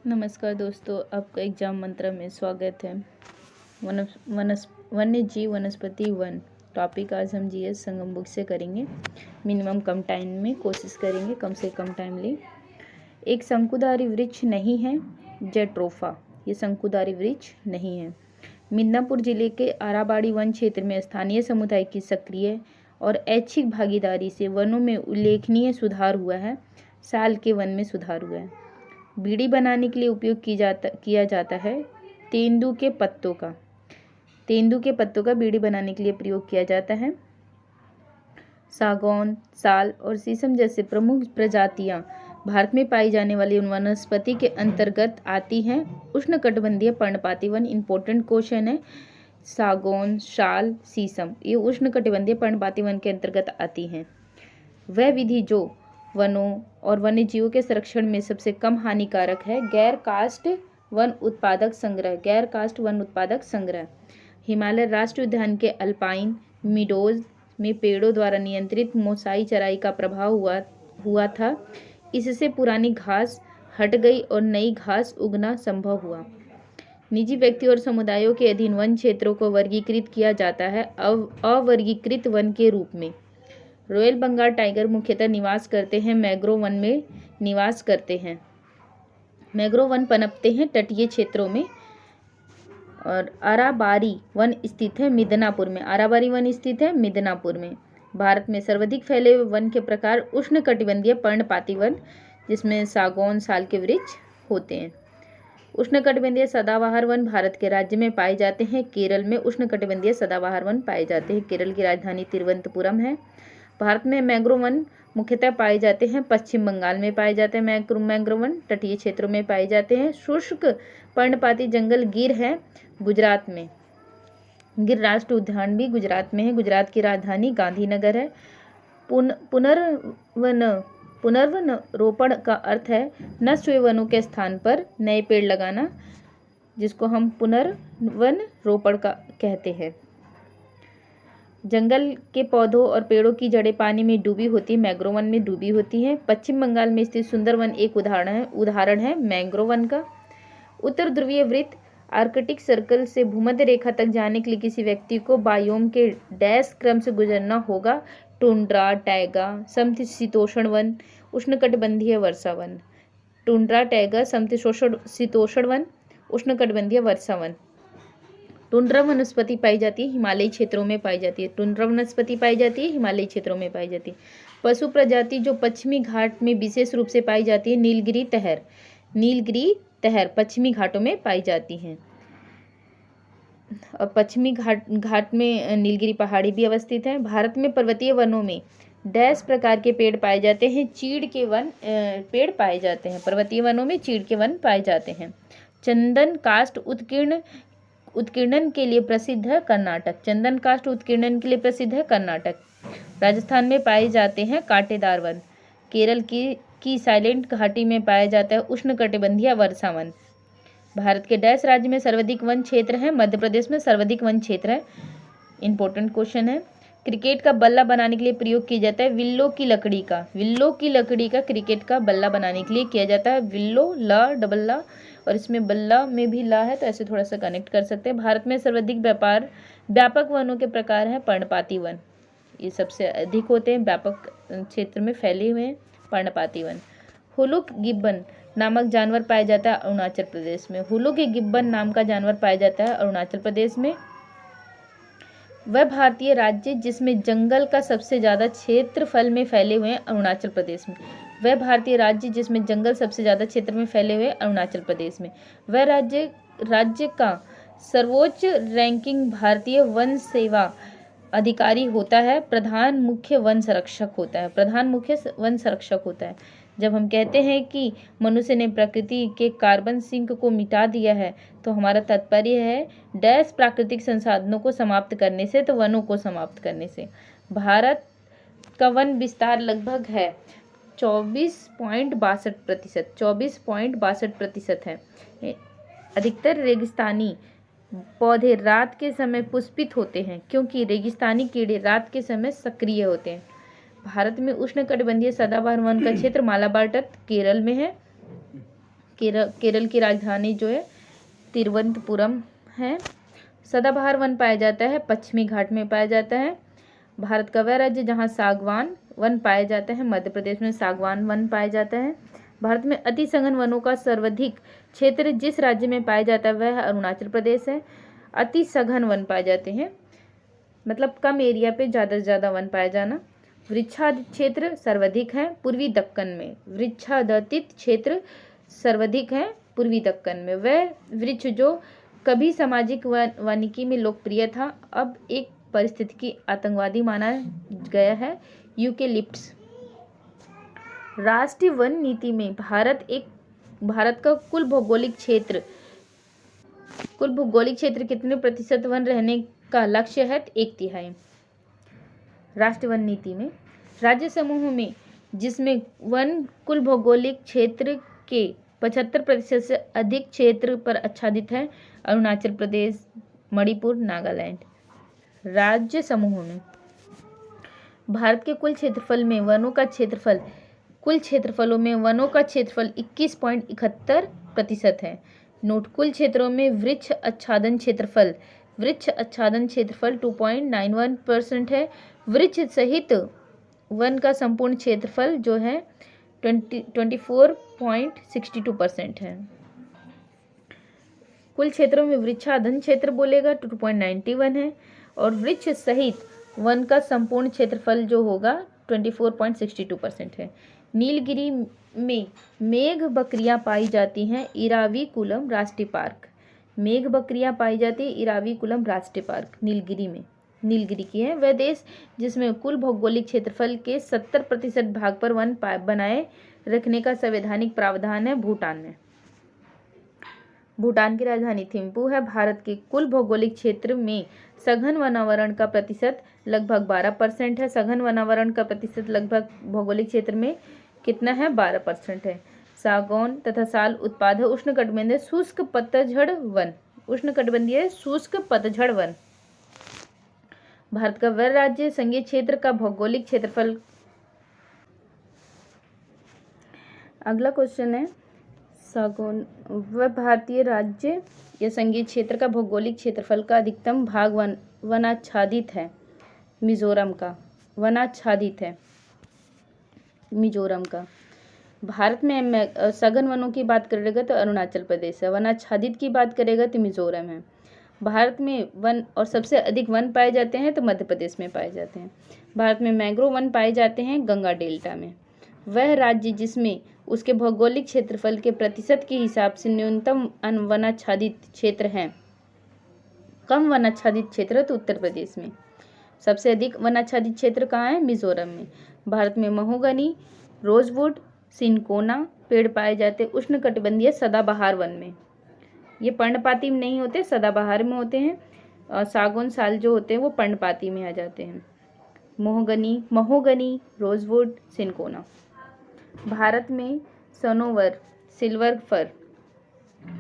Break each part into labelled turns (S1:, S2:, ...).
S1: नमस्कार दोस्तों, आपका एग्जाम मंत्र में स्वागत है। वन्य जीव वनस्पति वन टॉपिक आज हम जीएस संगम बुक से करेंगे। मिनिमम कम टाइम में कोशिश करेंगे, कम से कम टाइम ले। एक शंकुधारी वृक्ष नहीं है जेट्रोफा, ये शंकुधारी वृक्ष नहीं है। मिदनापुर जिले के आराबाड़ी वन क्षेत्र में स्थानीय समुदाय की सक्रिय और ऐच्छिक भागीदारी से वनों में उल्लेखनीय सुधार हुआ है। साल के वन में सुधार हुआ है। बीड़ी बनाने के लिए उपयोग किया जाता है तेंदू के पत्तों का बीड़ी बनाने के लिए प्रयोग किया जाता है। सागौन, साल और शीशम जैसे प्रमुख प्रजातियां भारत में पाई जाने वाली वनस्पति के अंतर्गत आती हैं। उष्णकटिबंधीय पर्णपाती वन इंपॉर्टेंट क्वेश्चन है। सागौन, साल, शीशम ये उष्णकटिबंधीय पर्णपाती वन के अंतर्गत आती हैं। वह विधि जो वनों और वन्य जीवों के संरक्षण में सबसे कम हानिकारक है। गैर कास्ट वन उत्पादक संग्रह हिमालय राष्ट्रीय उद्यान के अल्पाइन मीडोज में पेड़ों द्वारा नियंत्रित मोसाई चराई का प्रभाव हुआ था। इससे पुरानी घास हट गई और नई घास उगना संभव हुआ। निजी व्यक्ति और समुदायों के अधीन वन क्षेत्रों को वर्गीकृत किया जाता है अवर्गीकृत वन के रूप में। रॉयल बंगाल टाइगर मुख्यतः निवास करते हैं मैंग्रोव वन में निवास करते हैं। मैंग्रोव वन पनपते हैं तटीय क्षेत्रों में। और आराबारी वन स्थित है मिदनापुर में। भारत में सर्वाधिक फैले हुए वन के प्रकार उष्णकटिबंधीय पर्णपाती वन, जिसमें सागौन, साल के वृक्ष होते हैं। उष्णकटिबंधीय सदाबहार वन भारत के राज्य में पाए जाते हैं। केरल में उष्णकटिबंधीय सदाबहार वन पाए जाते हैं। केरल की राजधानी तिरुवनंतपुरम है। भारत में मैंग्रोव वन मुख्यतः पाए जाते हैं पश्चिम बंगाल में पाए जाते हैं। मैंग्रोव वन तटीय क्षेत्रों में पाए जाते हैं। शुष्क पर्णपाती जंगल गिर है गुजरात में। गिर राष्ट्रीय उद्यान भी गुजरात में है। गुजरात की राजधानी गांधीनगर है। पुनर्वन रोपण का अर्थ है नष्ट हुए वनों के स्थान पर नए पेड़ लगाना, जिसको हम पुनर्वन रोपण का कहते हैं। जंगल के पौधों और पेड़ों की जड़ें पानी में डूबी होती है, मैंग्रोव वन में डूबी होती हैं। पश्चिम बंगाल में स्थित सुंदरवन एक उदाहरण है मैंग्रोव वन का। उत्तर ध्रुवीय वृत्त आर्कटिक सर्कल से भूमध्य रेखा तक जाने के लिए किसी व्यक्ति को बायोम के डैश क्रम से गुजरना होगा। टुंड्रा, टैगा, समशीतोष्ण वन, उष्णकटिबंधीय वर्षा वन। टुंड्रा, टैगा, समशीतोष्ण वन, उष्णकटिबंधीय वर्षा वन। टुंड्रा वनस्पति पाई जाती है हिमालयी क्षेत्रों में पाई जाती है। पशु प्रजाति जो पश्चिमी घाट में विशेष रूप से पाई जाती है नीलगिरी तहर पश्चिमी घाटों में पाई जाती हैं। और पश्चिमी घाट में नीलगिरी पहाड़ी भी अवस्थित है। भारत में पर्वतीय वनों में डैश प्रकार के पेड़ पाए जाते हैं। चीड़ के वन पेड़ पाए जाते हैं। पर्वतीय वनों में चीड़ के वन पाए जाते हैं। चंदन काष्ठ उत्कीर्णन के लिए प्रसिद्ध है कर्नाटक। राजस्थान में पाए जाते हैं कांटेदार वन। केरल की साइलेंट घाटी में पाया जाता है उष्णकटिबंधीय वर्षा वन। भारत के डैश राज्य में सर्वाधिक वन क्षेत्र है। मध्य प्रदेश में सर्वाधिक वन क्षेत्र है। इंपॉर्टेंट क्वेश्चन है। क्रिकेट का बल्ला बनाने के लिए प्रयोग किया जाता है विल्लो की लकड़ी का क्रिकेट का बल्ला बनाने के लिए किया जाता है विल्लो, ला डबल ला, और इसमें बल्ला में भी ला है तो ऐसे थोड़ा सा कनेक्ट कर सकते हैं। भारत में सर्वाधिक व्यापक वनों के प्रकार हैं पर्णपाती वन, ये सबसे अधिक होते हैं, व्यापक क्षेत्र में फैले हुए हैं पर्णपाती वन। हुलुक गिब्बन नामक जानवर पाया जाता है अरुणाचल प्रदेश में। हुलुक गिब्बन नाम का जानवर पाया जाता है अरुणाचल प्रदेश में। वह भारतीय राज्य जिसमें जंगल का सबसे ज्यादा क्षेत्रफल में फैले हुए हैं अरुणाचल प्रदेश में। वह राज्य का सर्वोच्च रैंकिंग भारतीय वन सेवा अधिकारी होता है। प्रधान मुख्य वन संरक्षक होता है। जब हम कहते हैं कि मनुष्य ने प्रकृति के कार्बन सिंक को मिटा दिया है तो हमारा तात्पर्य है डैश प्राकृतिक संसाधनों को समाप्त करने से, तो वनों को समाप्त करने से। भारत का वन विस्तार लगभग है 24.62% है। अधिकतर रेगिस्तानी पौधे रात के समय पुष्पित होते हैं क्योंकि रेगिस्तानी कीड़े रात के समय सक्रिय होते हैं। भारत में उष्णकटिबंधीय सदाबहार वन का क्षेत्र मालाबार तट केरल में है। केरल की राजधानी जो है तिरुवनंतपुरम है। सदाबहार वन पाया जाता है पश्चिमी घाट में पाया जाता है। भारत का वह राज्य जहाँ सागवान वन पाया जाता है, मध्य प्रदेश में सागवान वन पाया जाता है। भारत में अति सघन वनों का सर्वाधिक क्षेत्र जिस राज्य में पाया जाता है वह अरुणाचल प्रदेश है। अति सघन वन पाए जाते हैं मतलब कम एरिया पे ज़्यादा से ज़्यादा वन पाया जाना। वृक्षादित क्षेत्र सर्वाधिक है पूर्वी दक्कन में। वृक्षादित क्षेत्र सर्वाधिक है पूर्वी दक्कन में। वह वृक्ष जो कभी सामाजिक वानिकी में लोकप्रिय था अब एक पारिस्थितिकी आतंकवादी माना गया है, यूकेलिप्टस। राष्ट्रीय वन नीति में भारत का कुल भौगोलिक क्षेत्र कितने प्रतिशत वन रहने का लक्ष्य है? 1/3। राष्ट्रीय वन नीति में राज्य समूह में जिसमें वन कुल भौगोलिक क्षेत्र के 75% से अधिक क्षेत्र पर आच्छादित है, अरुणाचल प्रदेश, मणिपुर, नागालैंड। राज्य समूह में भारत के कुल क्षेत्रफल में वनों का क्षेत्रफल कुल क्षेत्रफलों में वनों का क्षेत्रफल 21.71% है। नोट कुल क्षेत्रों में वृक्ष आच्छादन क्षेत्रफल 2.91% है। वृक्ष सहित वन का संपूर्ण क्षेत्रफल जो है 24.62% है। कुल क्षेत्रों में वृक्षाधन क्षेत्र बोलेगा 2.91 है और वृक्ष सहित वन का संपूर्ण क्षेत्रफल जो होगा 24.62% है। नीलगिरी में मेघ बकरियां पाई जाती हैं, इराविकुलम राष्ट्रीय पार्क। मेघ बकरियां पाई जाती है इराविकुलम राष्ट्रीय पार्क नीलगिरी की है। वह देश जिसमें कुल भौगोलिक क्षेत्रफल के 70% भाग पर वन बनाए रखने का संवैधानिक प्रावधान है, भूटान में। भूटान की राजधानी थिम्पू है। भारत के कुल भौगोलिक क्षेत्र में सघन वनावरण का प्रतिशत लगभग 12% है। सघन वनावरण का प्रतिशत लगभग भौगोलिक क्षेत्र में कितना है? 12% है। सागौन तथा साल उत्पाद है। उष्णकटिबंधीय शुष्क पतझड़ वन। भारत का वह राज्य संघीय क्षेत्र का भौगोलिक क्षेत्रफल। अगला क्वेश्चन है सागौन वह भारतीय राज्य या संघीय क्षेत्र का भौगोलिक क्षेत्रफल का अधिकतम भाग वनाच्छादित है। मिजोरम का वनाच्छादित है मिजोरम का। भारत में सघन वनों की बात करेगा तो अरुणाचल प्रदेश है। वनाच्छादित की बात करेगा तो मिजोरम है। भारत में वन और सबसे अधिक वन पाए जाते हैं तो मध्य प्रदेश में पाए जाते हैं। भारत में मैंग्रोव वन पाए जाते हैं गंगा डेल्टा में। वह राज्य जिसमें उसके भौगोलिक क्षेत्रफल के प्रतिशत के हिसाब से न्यूनतम वनाच्छादित क्षेत्र है, कम वनाच्छादित क्षेत्र तो उत्तर प्रदेश में। सबसे अधिक वनाच्छादित क्षेत्र कहाँ है? मिजोरम में। भारत में महोगनी, रोजवुड, सिनकोना पेड़ पाए जाते उष्णकटिबंधीय सदाबहार वन में। ये पर्णपाती में नहीं होते, सदाबहार में होते हैं। और सागौन साल जो होते हैं वो पर्णपाती में आ जाते हैं। Mahogany, rosewood, cinchona. भारत में सनोवर, सिल्वर फर,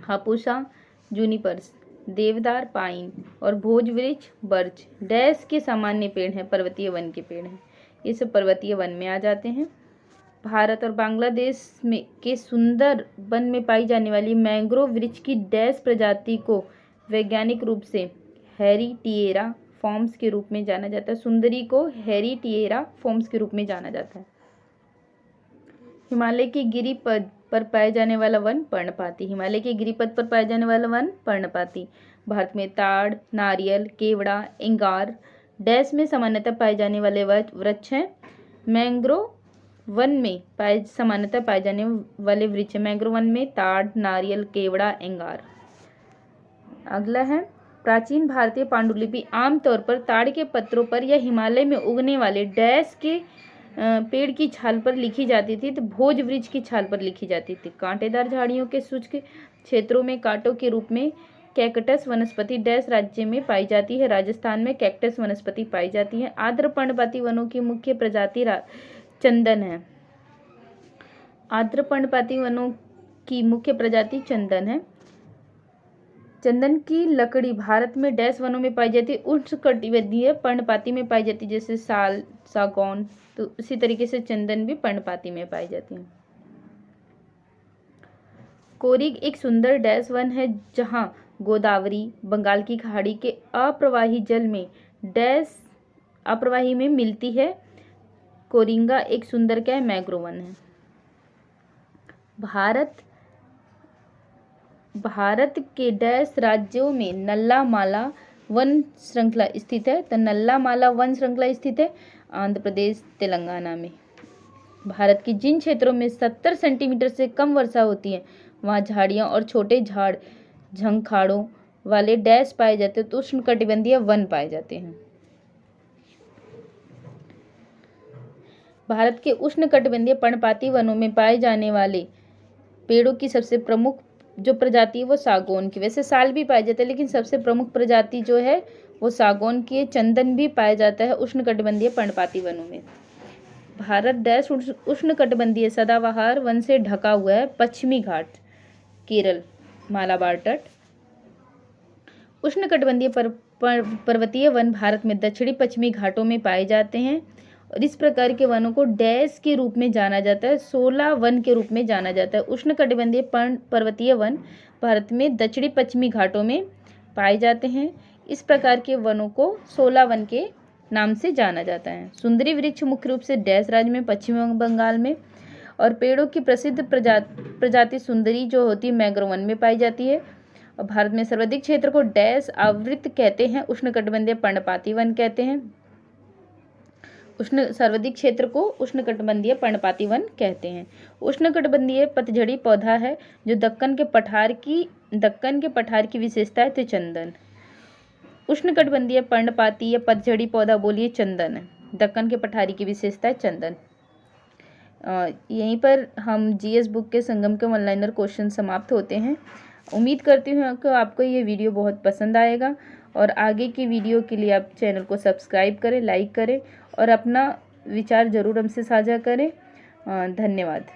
S1: हापुसा, जूनिपर्स, देवदार, पाइन और भोजवृक्ष, बर्च डैश के सामान्य पेड़ हैं, पर्वतीय वन के पेड़ हैं। ये सब पर्वतीय वन में आ जाते हैं। भारत और बांग्लादेश में के सुंदर वन में पाई जाने वाली मैंग्रोव वृक्ष की डैश प्रजाति को वैज्ञानिक रूप से हेरिटिएरा फॉर्म्स के रूप में जाना जाता है। सुंदरी को हेरिटिएरा फॉर्म्स के रूप में जाना जाता है। हिमालय की गिरिपथ पर पाए जाने वाला वन पर्णपाती। हिमालय के गिरिपथ पर पाए जाने वाला वन पर्णपाती। भारत में ताड़, नारियल, केवड़ा, एंगार डैश में सामान्यतः पाए जाने वाले वृक्ष हैं। मैंग्रोव वन में सामान्यतः पाए जाने वाले वृक्ष। मैंग्रोव वन में ताड़, नारियल, केवड़ा, एंगार। अगला है प्राचीन भारतीय पांडुलिपि आमतौर पर ताड़ के पत्रों पर या हिमालय में उगने वाले डैश के पेड़ की छाल पर लिखी जाती थी तो भोज वृक्ष की छाल पर लिखी जाती थी। कांटेदार झाड़ियों के शुष्क क्षेत्रों में कांटों के रूप में कैक्टस वनस्पति डैश राज्य में पाई जाती है। राजस्थान में कैक्टस वनस्पति पाई जाती है। आर्द्र पर्णपाती वनों की मुख्य प्रजाति चंदन है। आर्द्र पर्णपाती वनों की मुख्य प्रजाति चंदन है। चंदन की लकड़ी भारत में डैश वनों में पाई जाती है। उष्णकटिबंधीय पर्णपाती में पाई जाती है जैसे साल, सागौन, तो उसी तरीके से चंदन भी पर्णपाती में पाई जाती है। कोरिग एक सुंदर डैश वन है जहाँ गोदावरी बंगाल की खाड़ी के अप्रवाही जल में डैश अप्रवाही में मिलती है। कोरिंगा एक सुंदर क्या है, मैंग्रोव वन है। भारत के डैश राज्यों में नल्ला माला वन श्रृंखला स्थित है। तो नल्ला माला वन श्रृंखला स्थित है आंध्र प्रदेश तेलंगाना में। भारत के जिन क्षेत्रों में 70 सेंटीमीटर से कम वर्षा होती है वहाँ झाड़ियाँ और छोटे झाड़ झंखाड़ों वाले डैश पाए जाते हैं, तो उष्णकटिबंधीय वन पाए जाते हैं। भारत के उष्णकटिबंधीय पर्णपाती वनों में पाए जाने वाले पेड़ों की सबसे प्रमुख जो प्रजाति है वो सागौन की। वैसे साल भी पाए जाते हैं लेकिन सबसे प्रमुख प्रजाति जो है वो सागौन की है। चंदन भी पाया जाता है उष्णकटिबंधीय पर्णपाती वनों में। भारत डैश उष्णकटिबंधीय सदाबहार वन से ढका हुआ है। पश्चिमी घाट केरल मालाबार तट। उष्णकटिबंधीय पर्वतीय वन भारत में दक्षिणी पश्चिमी घाटों में पाए जाते हैं और इस प्रकार के वनों को डैश के रूप में जाना जाता है, 16 वन के रूप में जाना जाता है। उष्णकटिबंधीय पर्वतीय वन भारत में दक्षिणी पश्चिमी घाटों में पाए जाते हैं। इस प्रकार के वनों को 16 वन के नाम से जाना जाता है। सुंदरी वृक्ष मुख्य रूप से डैश राज्य में पश्चिम बंगाल में, और पेड़ों की प्रसिद्ध प्रजाति सुंदरी जो होती है मैंग्रोव वन में पाई जाती है। और भारत में सर्वाधिक क्षेत्र को डैश आवृत कहते हैं, उष्णकटिबंधीय पर्णपाती वन कहते हैं। सर्वाधिक क्षेत्र को उष्णकटिबंधीय पर्णपाती वन कहते हैं। उष्णकटिबंधीय पतझड़ी पौधा है जो दक्कन के पठार की विशेषता है। तो चंदन। उष्णकटिबंधीय पर्णपाती या पतझड़ी पौधा बोलिए चंदन है। दक्कन के पठारी की विशेषता है चंदन। यहीं पर हम जीएस बुक के संगम के ऑनलाइनर क्वेश्चन समाप्त होते हैं। उम्मीद करती हूँ कि आपको ये वीडियो बहुत पसंद आएगा और आगे की वीडियो के लिए आप चैनल को सब्सक्राइब करें, लाइक करें और अपना विचार ज़रूर हमसे साझा करें। धन्यवाद।